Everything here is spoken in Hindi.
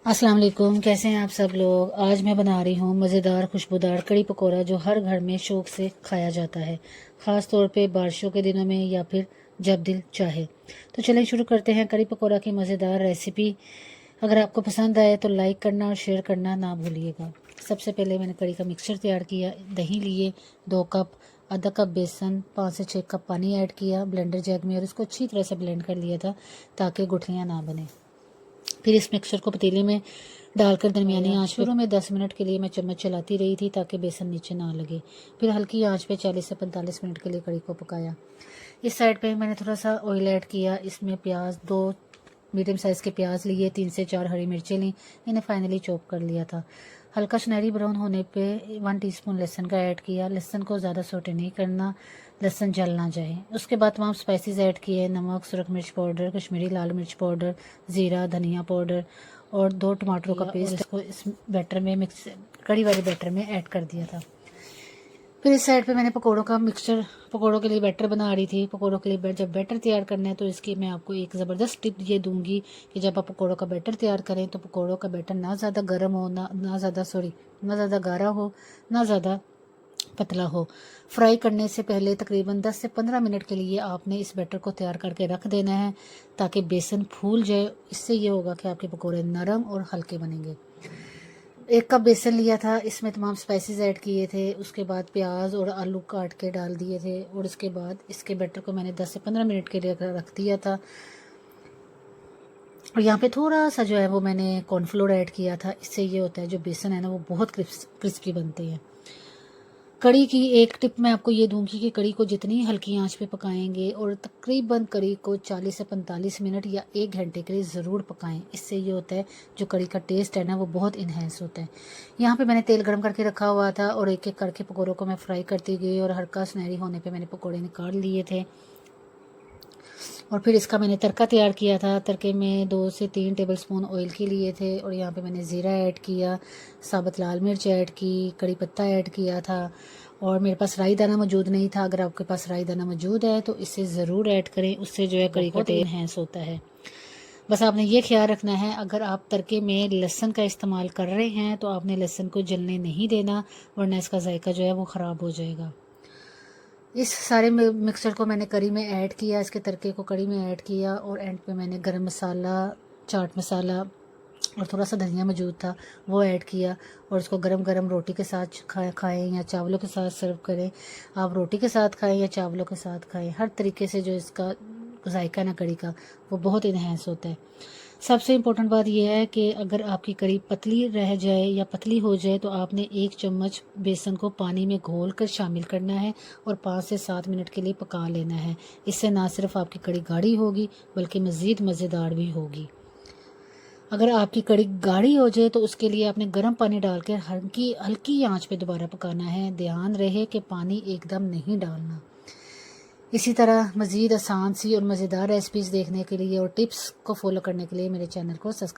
अस्सलाम वालेकुम, कैसे हैं आप सब लोग। आज मैं बना रही हूँ मज़ेदार खुशबूदार कड़ी पकौड़ा जो हर घर में शौक से खाया जाता है, ख़ास तौर पे बारिशों के दिनों में या फिर जब दिल चाहे। तो चलें शुरू करते हैं कड़ी पकौड़ा की मज़ेदार रेसिपी। अगर आपको पसंद आए तो लाइक करना और शेयर करना ना भूलिएगा। सबसे पहले मैंने कड़ी का मिक्सचर तैयार किया। दही लिए 2 कप, आधा कप बेसन, 5 से 6 कप पानी ऐड किया ब्लेंडर जैग में और इसको अच्छी तरह से ब्लेंड कर लिया था ताकि गुठलियाँ ना बने। फिर इस मिक्सचर को पतीले में डालकर दरमियानी आंच पे शुरू में 10 मिनट के लिए मैं चम्मच चलाती रही थी ताकि बेसन नीचे ना लगे। फिर हल्की आंच पे 40 से 45 मिनट के लिए कड़ी को पकाया। इस साइड पे मैंने थोड़ा सा ऑयल ऐड किया। इसमें प्याज, 2 मीडियम साइज़ के प्याज लिए, 3 से 4 हरी मिर्चें ली, इन्हें फाइनली चॉप कर लिया था। हल्का सुनहरी ब्राउन होने पे 1 टीस्पून लहसुन का ऐड किया। लहसुन को ज़्यादा सोटे नहीं करना, लहसुन जल ना जाए। उसके बाद तमाम स्पाइसेस ऐड किए, नमक, सुरख मिर्च पाउडर, कश्मीरी लाल मिर्च पाउडर, ज़ीरा, धनिया पाउडर और 2 टमाटरों का पेस्ट इसको इस बैटर में मिक्स कड़ी वाले बैटर में ऐड कर दिया था। फिर इस साइड पे मैंने पकोड़ों का मिक्सचर, पकोड़ों के लिए बैटर बना रही थी। पकोड़ों के लिए जब बैटर तैयार करना है तो इसकी मैं आपको एक ज़बरदस्त टिप ये दूंगी कि जब आप पकोड़ों का बैटर तैयार करें तो पकोड़ों का बैटर ना ज़्यादा गर्म हो, ना ज़्यादा गाढ़ा हो, ना ज़्यादा पतला हो। फ्राई करने से पहले तकरीबन 10 से 15 मिनट के लिए आपने इस बैटर को तैयार करके रख देना है ताकि बेसन फूल जाए। इससे ये होगा कि आपके पकोड़े नरम और हल्के बनेंगे। 1 कप बेसन लिया था, इसमें तमाम स्पाइसेस ऐड किए थे। उसके बाद प्याज और आलू काट के डाल दिए थे और इसके बाद इसके बैटर को मैंने 10 से 15 मिनट के लिए रख दिया था। और यहाँ पे थोड़ा सा जो है वो मैंने कॉर्नफ्लोर ऐड किया था। इससे ये होता है जो बेसन है ना वो बहुत क्रिस्पी बनते हैं। कड़ी की एक टिप मैं आपको ये दूंगी कि कड़ी को जितनी हल्की आंच पे पकाएंगे और तकरीबन कड़ी को 40 से 45 मिनट या 1 घंटे के लिए ज़रूर पकाएं। इससे ये होता है जो कड़ी का टेस्ट है ना वो बहुत इन्हेंस होता है। यहाँ पे मैंने तेल गर्म करके रखा हुआ था और एक एक करके पकौड़ों को मैं फ्राई करती गई और हल्का सुनहरी होने पे मैंने पकौड़े निकाल लिए थे। और फिर इसका मैंने तड़का तैयार किया था। तड़के में 2 से 3 टेबलस्पून ऑयल के लिए थे और यहाँ पे मैंने ज़ीरा ऐड किया, साबुत लाल मिर्च ऐड की, कड़ी पत्ता ऐड किया था और मेरे पास राई दाना मौजूद नहीं था। अगर आपके पास राई दाना मौजूद है तो इसे ज़रूर ऐड करें, उससे जो है कड़ी का टेस्ट इन्हेंस होता है। बस आपने ये ख्याल रखना है अगर आप तड़के में लहसुन का इस्तेमाल कर रहे हैं तो आपने लहसुन को जलने नहीं देना, वरना इसका जायका जो है वो ख़राब हो जाएगा। इस सारे मिक्सचर को मैंने कड़ी में ऐड किया, इसके तड़के को कड़ी में ऐड किया और एंड पे मैंने गरम मसाला, चाट मसाला और थोड़ा सा धनिया मौजूद था वो ऐड किया और इसको गरम गरम रोटी के साथ खाएं या चावलों के साथ सर्व करें। आप रोटी के साथ खाएं या चावलों के साथ खाएं, हर तरीके से जो इसका जायका ना कड़ी का वो बहुत इन्हेंस होता है। सबसे इम्पोर्टेंट बात यह है कि अगर आपकी कड़ी पतली रह जाए या पतली हो जाए तो आपने 1 चम्मच बेसन को पानी में घोल कर शामिल करना है और 5 से 7 मिनट के लिए पका लेना है। इससे ना सिर्फ आपकी कड़ी गाढ़ी होगी बल्कि मज़ीद मज़ेदार भी होगी। अगर आपकी कड़ी गाढ़ी हो जाए तो उसके लिए आपने गर्म पानी डालकर हल्की हल्की आंच पे दोबारा पकाना है। ध्यान रहे कि पानी एकदम नहीं डालना। इसी तरह मज़ीद आसान सी और मज़ेदार रेसिपीज़ देखने के लिए और टिप्स को फॉलो करने के लिए मेरे चैनल को सब्सक्राइब